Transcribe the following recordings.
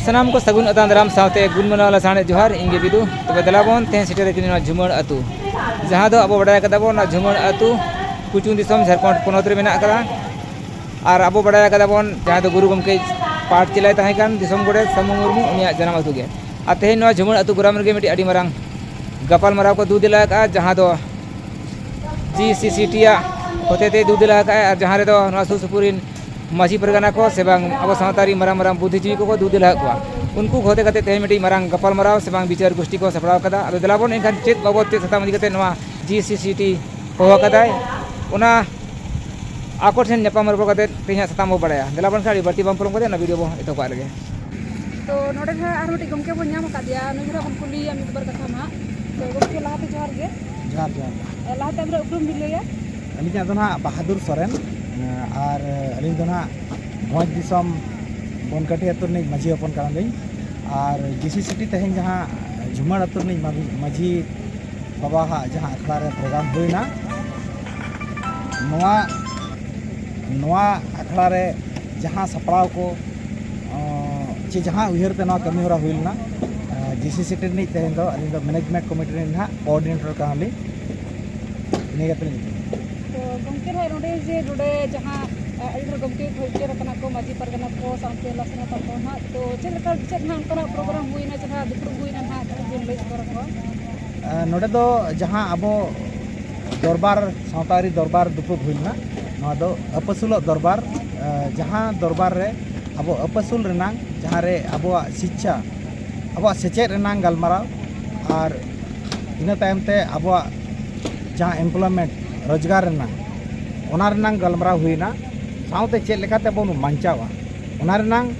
सनाम को सगुन अतान दाराम सावते गुण मनावला साणे जोहार इंगे बिदु तबे दलाबोन तेन सिटेर किन झुमर अतु जहां दो अबो बडाय कदाबोन झुमर अतु कुचुं दिसम झारखंड पोनत रे मेना कदा और अबो बडाय कदाबोन जहां दो गुरु गमके पाठ चिलाय ताहे कान दिसम गोडे समु मुर्मू उनिया जन्म अतु गे आ तेन नो झुमर अतु ग्राम रे मिटी अडी मारांग गपाल मराव को दू दिला का जहां दो जीसीसीटी होते दू दिला का जहां रे दो नो सुसुपुरिन माजी परगना को सेबांग अब सावतारी मराम मराम बुद्धिजीवी को दू दिला को उनको होते कते तेन मिटी मारांग गपाल मराव सेबांग विचार गोष्ठी को सपड़ाव कदा अब दिलाबोन एनखान चेत बाबत ते सता मजी कते नवा जीसीसीटी हो कदाय उना आको ठेन नेपाम रपो कते तेहा सता मो बडाया दिलाबोन साडी बर्ती बम परम कते ना वीडियो बो एतो पा लगे तो नोडे ना आर मिटी गमके बो ᱧᱟᱢ कादिया नगरा हम कुली हम बर कथा मा तो गमके लाते जोहार गे जोहार लाते हमरे उपरुम मिलया अलिजा तो ना बहादुर सोरेन और अलिंग तो ना भोज दिसम बनकाटी अतुर नहीं माझी अपन कान और जीसीसीटी तेहन जहाँ झुमर अतुर नहीं माझी बाबा हा जहाँ अखड़ा रे प्रोग्राम हुईना नवा अखड़ा रे जहाँ सपड़ाव को चे जहाँ उहर ते कमी होरा हुईना जीसीसीटी नहीं तेहन दो अलिंग मैनेजमेंट कमिटी रे ना कोऑर्डिनेटर कानली इनेगते तो गमके रे नोडे जे नोडे जहाँ अइधर गमके खोलते रखना को माजी परगना को सामते लसना तो ना तो चेत ना उनका प्रोग्राम हुईना जहाँ दुपुर हुईना ना दिन लई पर को नोडे दो जहाँ अबो दरबार सावतारी दरबार दुपुर हुईना ना दो अपसुल दरबार जहाँ दरबार रे अबो अपसुल रेनांग जहाँ रे अबो शिक्षा अबो सेचेत रेनांग गलमाराव और इना टाइम ते अबो जहाँ एम्प्लॉयमेंट रोजगार रेनांग ओना रेनांग गलमाराव हुईना सावते चेत लेकाते बन मांचावा ओना रेनांग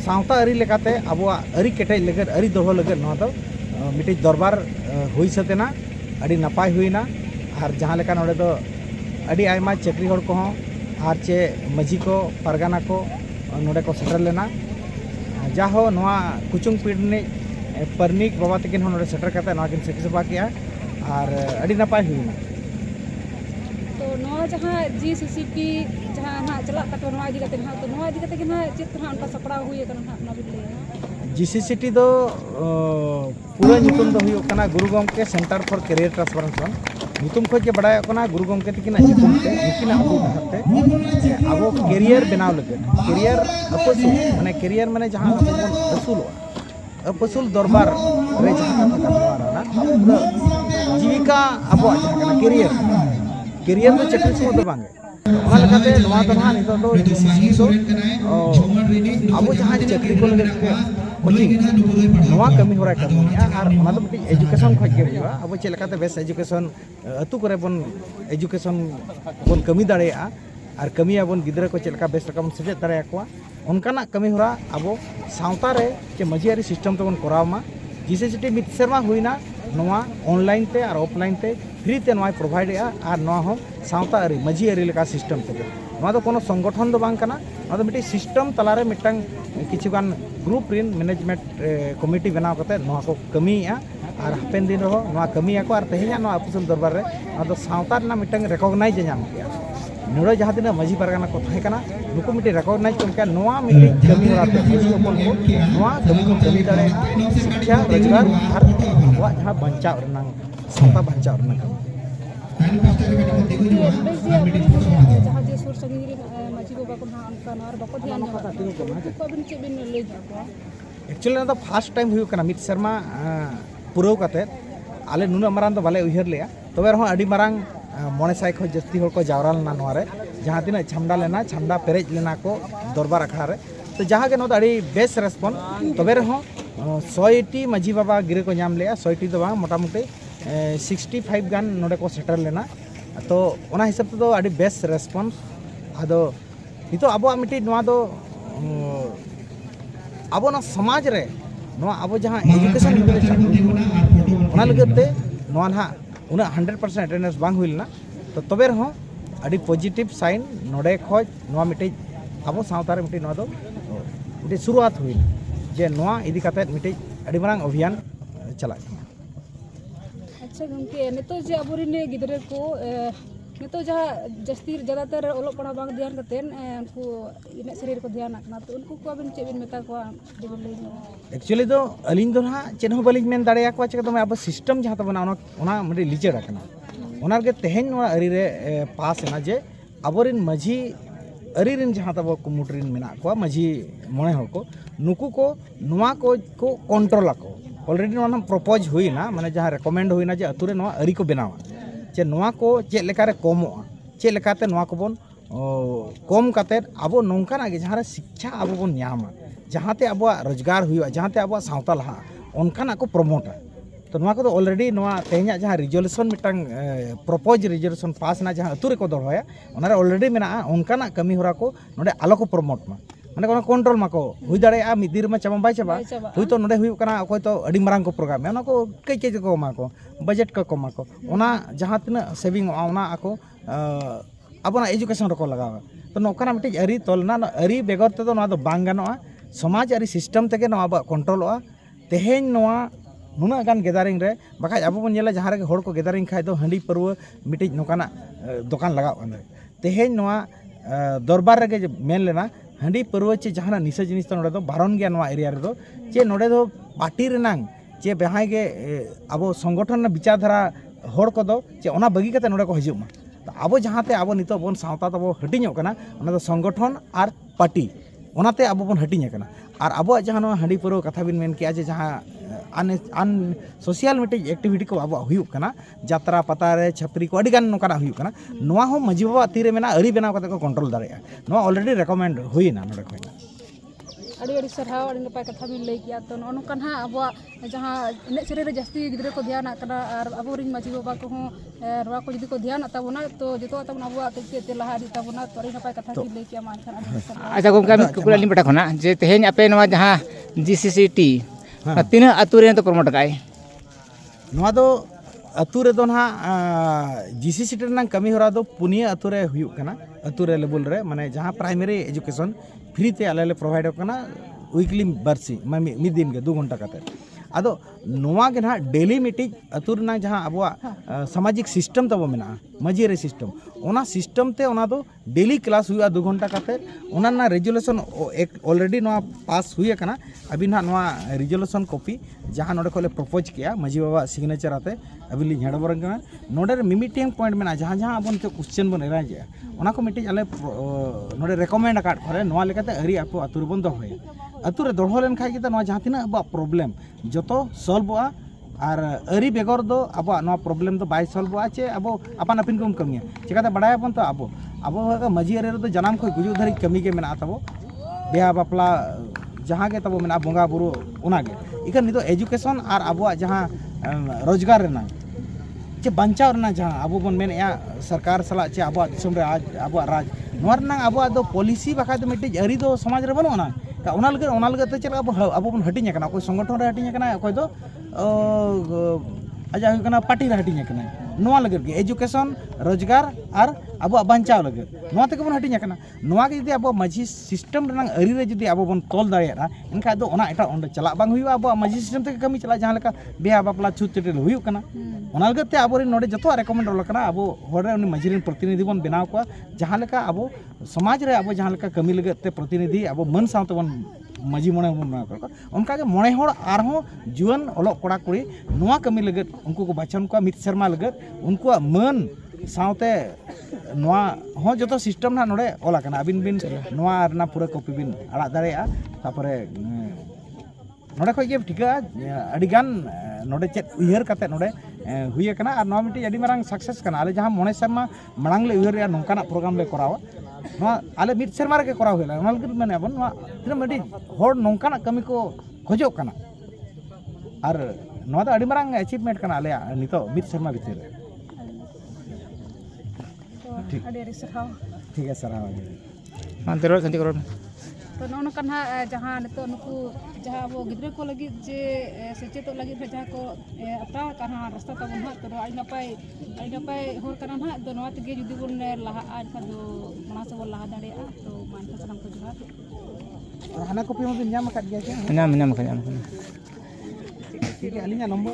सावता अरी लेकाते अबुआ अरी केटेज लगत अरी दोहो लगत नवा दो मिटी दरबार हुई सतेना अडी नपाय हुईना और जहाँ लेका नोडे दो अडी आयमा चक्री होड़ को और चे मजी को परगाना को नोडे को सेटर लेना जाहो नवा कुचुंग पीड़ने परनिक बाबा तकिन नोडे सेटर करते नवा किन सेकी सभा किया और अडी नपाय हुईना तो नवा जहाँ जीसीसीटी जहाँ ना चला कतो नवा इदी कते ना तो नवा इदी कते ना चित ना उनका सपड़ा हुई कन ना बिले जीसीसीटी दो पूरा नितुम दो हुई कना गुरु गमके सेंटर फॉर करियर ट्रांसफॉर्मेशन नितुम खोज के बड़ाय कना गुरु गमके तकिना नितुम ते निकिना अबो हते अबो करियर बनाव लगे करियर अपसु माने करियर माने जहां अबो असूल अपसुल दरबार रे जहां कथा कनवारा ना जीविका अबो जहां करियर करियर तो चक्री से तो बांगे ओना लगाते नवा तो ना नितो तो अबो जहां चक्री को लगे कोचिंग नवा कमी होरा करनिया और ओना तो मिटी एजुकेशन खोज के हुआ अबो चे लगाते बेस्ट एजुकेशन अतु करे बन एजुकेशन बन कमी दाड़ेया और कमिया बन गिदरा को चे लका बेस्ट रकम सेजे दाड़ेया को उनकाना कमी होरा अबो सावता रे चे मजियारी सिस्टम तो बन करावमा जीसीसीटी मित शर्मा हुईना नवा ऑनलाइन ते और ऑफलाइन ते फ्री ते नवा प्रोवाइड और नवा हो सावता अरी मजी अरी लेका सिस्टम ते नवा तो कोनो संगठन दो बांग कना नवा तो मिटी सिस्टम तलारे मिटंग किछुगान ग्रुप रिन मैनेजमेंट कमिटी बनाव कते नवा को कमीया और हापेन दिन रहो नवा कमीया को और तेहेया नवा अपसुल दरबार रे नवा तो सावता ना मिटंग रिकॉग्नाइज नाम किया नोडो जहाँ तीन मजी परगना को थाहे कना नुको मिटी रिकॉग्नाइज को उनका नवा मिटी कमी होराते मजी अपन को नवा कमी को कमी दाड़े शिक्षा रोजगार और अबवा जहाँ बंचाव रना सावता बंचाव रना जहाँ जे सुर संगीरी माजी बाबा को ना उनका नार बाको ध्यान ना को बिन चे बिन ले जाको एक्चुअली ना तो फर्स्ट टाइम हुई कना मित शर्मा पुरव कते आले नुना मरान तो बाले उहर लेया तबे रहो अडी मरांग मोने साइ खो जस्ती होड़ को जावरा लेना नोरे जहाँ तीन छामडा लेना छामडा पेरेज लेना को दरबार अखड़ा रे तो जहाँ के नो अड़ी बेस्ट रेस्पॉन्स तबे रहो 100 मजी बाबा गिरे को नाम लिया 100 तो बांग मोटामुटी 65 गान नोडे को सेटर लेना तो ओना हिसाब तो अड़ी बेस्ट रेस्पॉन्स आदो नितो अबो मिटी नवा दो अबो ना समाज रे नवा अबो जहाँ एजुकेशन ओना लगते नवा ना उना 100% अटेंडेंस बांग हुईलना तो तबे रहो अड़ी पॉजिटिव साइन नोडे खोज नवा मिटी अबो सावता रे मिटी नवा दो मिटी शुरुआत हुई जे नवा इदी काते मिटी अड़ी मांग अभियान चला अच्छा गमके नितो जे अबोरिने गिदरे को नितो जहाँ जस्ती ज़्यादातर ओलोग पढ़ा बांग ध्यान करते उनको इन्हें शरीर को ध्यान रखना तो उनको को अबिन चेबिन मेता को एक्चुअली तो अलिंग दो हाँ चेन हो बलिंग मेन दाड़े को चिका तो मैं अब सिस्टम जहाँ तो बना उना मतलब लीचर रखना उना के तेहन नवा अरी रे पास है ना जे अबोरिन मझी अरी रिन जहाँ तब कुमुटरिन मेना को मझी मोने हो को नुकु को नवा को कंट्रोल को ऑलरेडी नवा प्रपोज हुई ना माने जहाँ रेकमेंड हुई ना जे अतुरे नवा अरी को बनावा चे नवा को चे लेकारे कमोआ चे लेकाते नवा को बोन कम काते अब नौकाना के जहाँ शिक्षा अब बोन न्यामा जहाँते अब रोजगार हुआ जहाँते अब सावता लहा उनकाना को प्रमोटा तो नवा को ऑलरेडी नवा तेहना जहाँ रिजोल्यूशन मिटांग प्रपोज रिजोल्यूशन पास ना जहाँ अतुरे को दरवाया उनारे ऑलरेडी मेना उनकाना कमी होरा को नोडे आलो को प्रमोट मा माने को कंट्रोल माको हुई दाड़े मिदिर में चाबा बाय चाबा हुई तो नोडे हुई कना अकोय तो अडी मारांग को प्रोग्राम है को कई कई को माको बजट को माको ओना जहाँ तना सेविंग ओना आको अपना एजुकेशन रको लगावा तो नोकाना मिटे अरी तोलना अरी बेगर ते तो ना दो बांग गानोआ समाज अरी सिस्टम तके ना अब कंट्रोलवा तेहेन नोआ नुना गान गेदारिंग रे बाखाय अब बन जेला जहाँ रे होड़ को गेदारिंग खाय तो हंडी परव मिटे नोकाना दुकान लगाव अंदर तेहेन नोआ दरबार रे मेन लेना हंडी परव चे जहाँ निशा जिनिस तो नोडे दो बारन गया नोआ एरिया रे दो चे नोडे दो पार्टी रेनांग चे बेहाय गे अब संगठन विचारधारा होड़ को दो चे ओना बगी कते नोडे को हिजुग मा तो अब जहाँते अब नितो बन सावता तब हटिñोग कना ओना दो संगठन और पार्टी ओनाते अब बन हटिñ कना और अब जहाँ नोआ हंडी परव कथा बिन मेन किया जे जहाँ अन सोशल मिटे एक्टिविटी को अब हुयुग कना जात्रा पता रे छपरी को अडिगान नोकाना हुयुग कना नोआ हो मजी बाबा तीरे मेना अरी बनाव कते को कंट्रोल दाड़ेया नोआ ऑलरेडी रेकमेंड हुईना नोडे को अड़ी अड़ी सरहाव अड़ी नपाय कथा बिन लई किया तो नोनकान हा अब जहाँ इने शरीर रे जस्ती गिद्रे को ध्यान आकना और अब रिन माजी बाबा को हो रवा को जदी को ध्यान ताबोना तो जतो ताबोना अब के लहा दी ताबोना तो अड़ी नपाय कथा बिन लई किया मानखान अच्छा गोमका मी कुकुला लिम पटा खना जे तेहेन आपे नवा जहाँ जीसीसीटी तीन अतु रे तो प्रमोट काय नवा दो अतु रे दो ना जीसीसीटी ना कमी होरा दो पुनिया अतु रे हुयुग कना अतु रे लेवल रे माने जहाँ प्राइमरी एजुकेशन फ्री ते आले प्रोवाइड कना वीकली बर्सी मिद दिन के 2 घंटा काते आदो नोवा के ना डेली मीटिंग अतु रे ना जहाँ अब सामाजिक सिस्टम तब मेना मजी रे सिस्टम ओना सिस्टम ते ओना दो डेली क्लास हुआ 2 घंटा काते ओना ना रेजुलेशन एक ऑलरेडी नोवा पास हुई कना अभी ना नोवा रेजुलेशन कॉपी जहाँ नोडे को प्रपोज किया मजी बाबा सिग्नेचर आते अभी ली हेड बर कना नोडे रे मिमिटिंग पॉइंट मेना जहाँ जहाँ अपन तो क्वेश्चन बन एराज ओना को मिटिंग आले नोडे रेकमेंड अकाट करे नोवा लेकाते अरी आपो अतु रे बन दोहय अतु रे दोहो लेन खाय के नोवा जहाँ तिना अब प्रॉब्लम जतो सॉल्व आ और अरी बेगर दो अब नोवा प्रॉब्लम तो बाय सॉल्व आ चे अब अपन अपिन को कमिया चिकाते बडाय अपन तो अब मजी अरे तो जनाम खो गुजु धरी कमी के मेना तबो बिहा बापला जहाँ के तब मेना बोंगा बुरु उनागे इकन नितो एजुकेशन और अब जहाँ रोजगार रेना चे बंचाव रेना जहाँ अब बन मेन सरकार सला चे अब दिसम रे आज अब राज नोर ना अब दो पॉलिसी बाखा तो मिटे अरी दो समाज रे बनो ना ओना लगे तो चल अब बन हटिñ कना कोई संगठन रे हटिñ कना कोई दो आजा कना पार्टी रे हटिñ कना नोआ लगे के एजुकेशन रोजगार और अब बंचाव लगे नोआ तक बन हटिñ कना नोआ के जदी अब मजी सिस्टम रना अरी रे जदी अब बन तोल दाड़ेया इनका दो ओना एटा ओंडे चला बांग हुआ अब मजी सिस्टम तक कमी चला जहाँ लेका बिहा बापला छूत चटेल हुई कना ओना लगे ते अब नोडे जतो रेकमेंड रोल कना अब होरे उनी मजी रिन प्रतिनिधि बन बनाव को जहाँ लेका अब समाज रे अब जहाँ लेका कमी लगे ते प्रतिनिधि अब मन सावते बन मजी मोने बना को उनका के मोने होड़ आरहो जुवन ओलो कोड़ा कुड़ी नोआ कमी लगे उनको को बचन को मित शर्मा लगे उनको मन सावते नोआ हो जतो सिस्टम ना नोडे ओला कना अबिन बिन नोआ ना पूरा कॉपी बिन आड़ा दाड़ेया तापरे नोडे खय के ठिका अडिगान नोडे चेत उयहर काते नोडे हुई कना और नोआ मिटी अडी मारंग सक्सेस कना आले जहां मोने शर्मा मांग ले उयहर या नोंकाना प्रोग्राम ले करावा नोआ आले मित शर्मा रे के कराव हेला ओना लगे माने अपन नोआ तिना मिटी होड़ नोंकाना कमी को खोजो कना और नोआ तो अडी मारंग अचीवमेंट कना आले नितो मित शर्मा भीतर रे ठीक अड़ी अड़ी सरहाव ठीक है सर हाँ तेरो संति करो तो नोनकान हा जहाँ नितो नुकु जहाँ वो गिद्रे को लगी जे सेचेत लगी जहाँ को अपना कना रास्ता तबन हा तो आई नपाय होर कना हा तो नोआ तगे जुदी बन लहा आज का दो मना से लहा दाड़े तो मानता सलाम को जोहार हाना कॉपी में ᱧᱟᱢ ᱟᱠᱟᱫ ᱜᱮᱭᱟ ᱪᱮ ᱧᱟᱢ ᱧᱟᱢ ᱠᱟᱱᱟ ठीक है अलिंगा नंबर